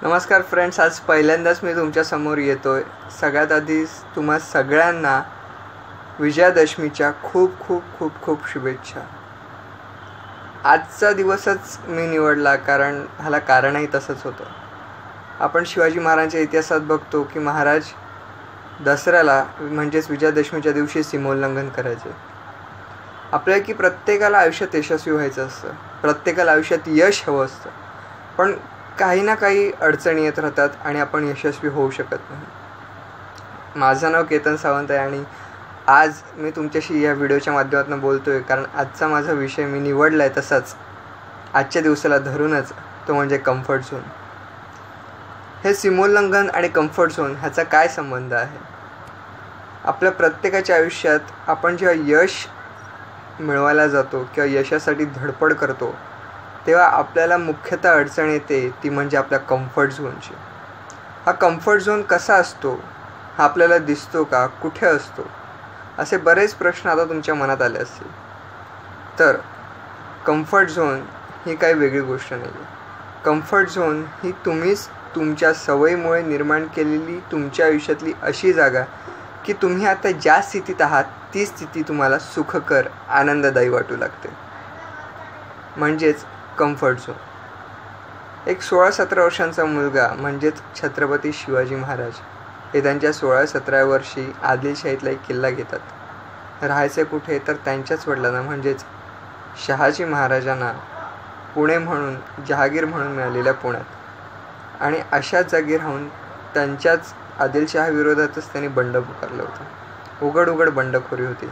नमस्कार फ्रेंड्स, आज पहिल्यांदाच मी तुमच्या समोर येतोय। सगळ्यात आधी तुम्हा सगळ्यांना विजयादशमीच्या खूप खूप खूप खूप शुभेच्छा। आजचा दिवसच मी निवडला कारण ह्याला कारणही तसंच होतं। आपण शिवाजी महाराजांच्या इतिहासात बघतो की महाराज दसऱ्याला म्हणजेच विजयादशमीच्या दिवशी सीमोल्लंघन करायचे। आपल्याला की प्रत्येकाला आयुष्यात यशस्वी व्हायचं असतं, प्रत्येकाला आयुष्यात यश हवं असतं, पण काही ना काही अडचणी येत राहतात आणि आपण यशस्वी होऊ शकत नाही। माझं नाव केतन सावंत आहे आणि आज मी तुमच्याशी या व्हिडिओच्या माध्यमातून बोलतोय कारण आजचा माझा विषय मी निवडला आहे तसाच आजच्या दिवसाला धरूनच, तो म्हणजे कम्फर्ट झोन। हे सीमोल्लंघन आणि कम्फर्ट झोन ह्याचा काय संबंध आहे? आपल्या प्रत्येकाच्या आयुष्यात आपण जेव्हा यश मिळवायला जातो किंवा यशासाठी धडपड करतो तेव्हा आपल्याला मुख्यतः अडचण येते, ती म्हणजे आपल्या कम्फर्ट झोनची। हा कम्फर्ट झोन कसा असतो, हा आपल्याला दिसतो का, कुठे असतो, असे बरेच प्रश्न आता तुमच्या मनात आले असतील। तर कम्फर्ट झोन ही काही वेगळी गोष्ट नाही आहे। कम्फर्ट झोन ही तुम्हीच तुमच्या सवयीमुळे निर्माण केलेली तुमच्या आयुष्यातली अशी जागा की तुम्ही आता ज्या स्थितीत आहात ती स्थिती तुम्हाला सुखकर, आनंददायी वाटू लागते, म्हणजेच कम्फर्ट झोन। एक 16-17 वर्षांचा मुलगा म्हणजेच छत्रपती शिवाजी महाराज हे त्यांच्या 16-17व्या वर्षी आदिलशाहीतला एक किल्ला घेतात। राहायचे कुठे तर त्यांच्याच वडिलांना म्हणजेच शहाजी महाराजांना पुणे म्हणून, जहागीर म्हणून मिळालेल्या पुण्यात, आणि अशाच जागी राहून त्यांच्याच आदिलशहाविरोधातच त्यांनी बंड पुकारलं होतं। उघड उघड बंडखोरी होती,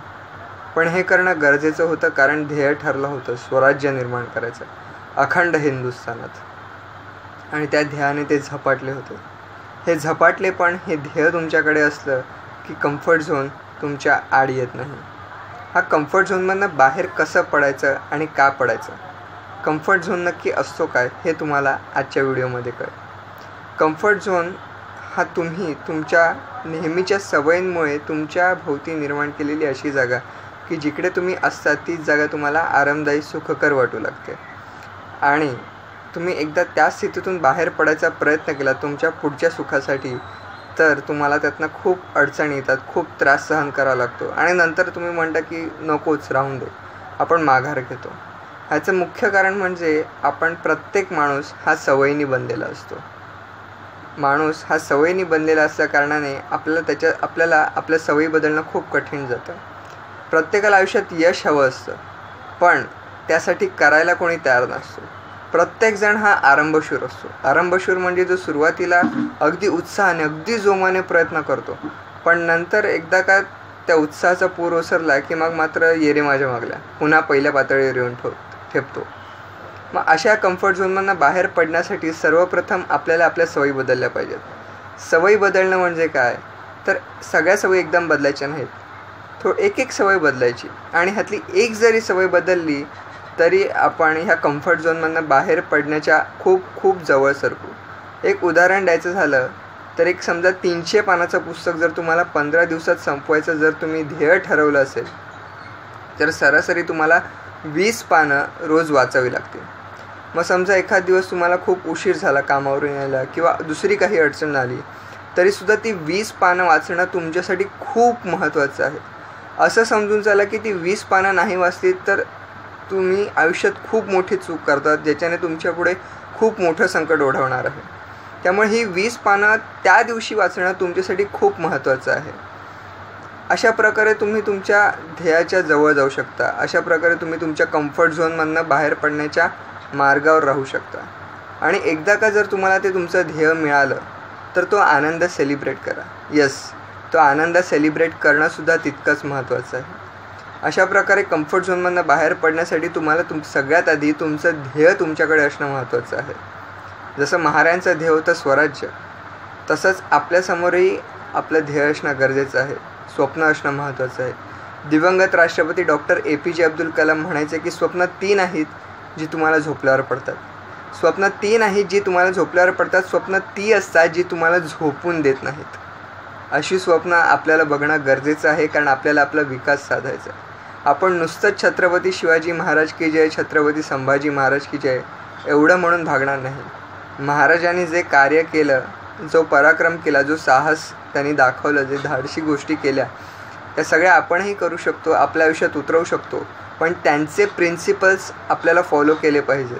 पण हे करणं गरजेचं होतं कारण ध्येय ठरलं होतं स्वराज्य निर्माण करायचं अखंड हिंदुस्थानात, आणि त्या ध्येयाने ते झपाटले होते। हे झपाटले, पण हे ध्येय तुमच्याकडे असलं की कम्फर्ट झोन तुमच्या आड येत नाही। हा कम्फर्ट झोनमधनं बाहेर कसं पडायचं आणि का पडायचं, कम्फर्ट झोन नक्की असतो काय, हे तुम्हाला आजच्या व्हिडिओमध्ये कळेल। कम्फर्ट झोन हा तुम्ही तुमच्या नेहमीच्या सवयींमुळे तुमच्या भोवती निर्माण केलेली अशी जागा की जिकडे तुम्ही असता तीच जागा तुम्हाला आरामदायी, सुखकर वाटू लागते, आणि तुम्ही एकदा त्या स्थितीतून बाहेर पडायचा प्रयत्न केला तुमच्या पुढच्या सुखासाठी तर तुम्हाला त्यातनं खूप अडचणी येतात, खूप त्रास सहन करावा लागतो, आणि नंतर तुम्ही म्हणता की नकोच, राहून दे, आपण माघार घेतो। ह्याचं मुख्य कारण म्हणजे आपण प्रत्येक माणूस हा सवयीने बनलेला असतो। माणूस हा सवयीने बनलेला असल्या कारणाने आपल्याला आपल्या सवयी बदलणं खूप कठीण जातं। प्रत्येकाला आयुष्यात यश हवं असतं, पण त्यासाठी करायला कोणी तयार नसतो। प्रत्येकजण हा आरंभशूर असतो। आरंभशूर म्हणजे जो सुरुवातीला अगदी उत्साहाने, अगदी जोमाने प्रयत्न करतो, पण नंतर एकदा का त्या उत्साहाचा पूर ओसरला की मग मात्र येरे माझ्या मागल्या, पुन्हा पहिल्या पातळीवर येऊन ठेपतो। मग अशा कम्फर्ट झोनमधनं बाहेर पडण्यासाठी सर्वप्रथम आपल्याला आपल्या सवयी बदलल्या पाहिजेत। सवयी बदलणं म्हणजे काय तर सगळ्या सवयी एकदम बदलायच्या नाहीत, एक एक सवय बदलायची, आणि ह्यातली एक जरी सवय बदलली तरी आपण ह्या कम्फर्ट झोनमधनं बाहेर पडण्याच्या खूप खूप जवळ सरकू। एक उदाहरण द्यायचं झालं तर एक समजा 300 पानाचं पुस्तक जर तुम्हाला 15 दिवसात संपवायचं जर तुम्ही ध्येय ठरवलं असेल तर सरासरी तुम्हाला 20 पानं रोज वाचावी लागतील। मग समजा एखाद दिवस तुम्हाला खूप उशीर झाला कामावरून यायला किंवा दुसरी काही अडचण आली तरीसुद्धा ती 20 पानं वाचणं तुमच्यासाठी खूप महत्त्वाचं आहे। असं समजून चला की ती 20 पानं नाही वाचली तर तुम्ही आयुष्यात खूप मोठी चूक करतात, ज्याच्याने तुमच्यापुढे खूप मोठं संकट ओढवणार आहे। त्यामुळे ही 20 पानं त्या दिवशी वाचणं तुमच्यासाठी खूप महत्त्वाचं आहे। अशा प्रकारे तुम्ही तुमच्या ध्येयाच्या जवळ जाऊ शकता। अशा प्रकारे तुम्ही तुमच्या कम्फर्ट झोनमधनं बाहेर पडण्याच्या मार्गावर राहू शकता, आणि एकदा का जर तुम्हाला ते तुमचं ध्येय मिळालं तर तो आनंद सेलिब्रेट करा। यस, तो आनंद सेलिब्रेट करणंसुद्धा तितकंच महत्त्वाचं आहे। अशा प्रकारे कम्फर्ट झोनमधनं बाहेर पडण्यासाठी तुम्हाला सगळ्यात आधी तुमचं ध्येय तुमच्याकडे असणं महत्त्वाचं आहे। जसं महाराजांचं ध्येय होतं स्वराज्य, तसंच आपल्यासमोरही आपलं ध्येय असणं गरजेचं आहे, स्वप्न असणं महत्त्वाचं आहे। दिवंगत राष्ट्रपती डॉक्टर APJ अब्दुल कलाम म्हणायचे की स्वप्न 3 आहेत जी तुम्हाला झोपल्यावर पडतात, स्वप्न 3 आहेत जी तुम्हाला झोपल्यावर पडतात, स्वप्न ती असतात जी तुम्हाला झोपून देत नाहीत। अशी स्वप्न आपल्याला बघणं गरजेचं आहे कारण आपल्याला आपला विकास साधायचा आहे। आपण नुसतंच छत्रपती शिवाजी महाराज की जय, छत्रपती संभाजी महाराज की जय एवढं म्हणून भागणार नाही। महाराजांनी जे कार्य केलं, जो पराक्रम केला, जो साहस त्यांनी दाखवलं, जे धाडसी गोष्टी केल्या, त्या सगळ्या आपणही करू शकतो, आपल्या आयुष्यात उतरवू शकतो. पण त्यांचे प्रिन्सिपल्स आपल्याला फॉलो केले पाहिजेत.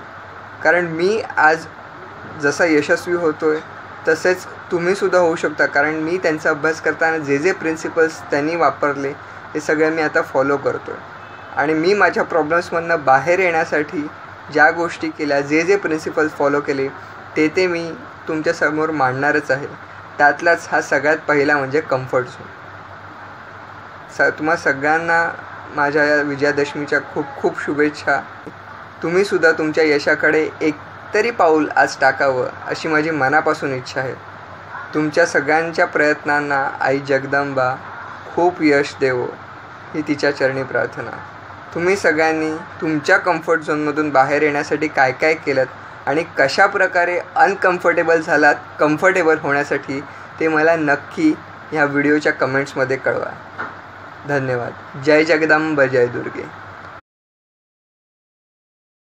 कारण मी आज जसा यशस्वी होतो आहे तसेच तुम्हीसुद्धा होऊ शकता. कारण मी त्यांचा अभ्यास करताना जे जे प्रिन्सिपल्स त्यांनी वापरले ते सगळे मी आता फॉलो करतो आहे. आणि मी माझ्या प्रॉब्लेम्समधनं बाहेर येण्यासाठी ज्या गोष्टी केल्या, जे जे प्रिन्सिपल्स फॉलो केले ते मी तुमच्यासमोर मांडणारच आहे. त्यातलाच हा सगळ्यात पहिला म्हणजे कम्फर्ट झोन. तुम्हा सगळ्यांना माझ्या या विजयादशमीच्या खूप खूप शुभेच्छा. तुम्हीसुद्धा तुमच्या यशाकडे एक तरी पाऊल आज टाकावं अशी माझी मनापासून इच्छा आहे. तुमच्या सगळ्यांच्या प्रयत्नांना आई जगदंबा खूप यश देवो ही तिच्या चरणी प्रार्थना. तुम्ही सगळ्यांनी तुमच्या कम्फर्ट झोनमधून बाहेर येण्यासाठी काय काय केलं आणि कशा प्रकारे अनकम्फर्टेबल झालात कम्फर्टेबल होण्यासाठी ते मला नक्की ह्या व्हिडिओच्या कमेंट्समध्ये कळवा. धन्यवाद. जय जगदंब, जय दुर्गे.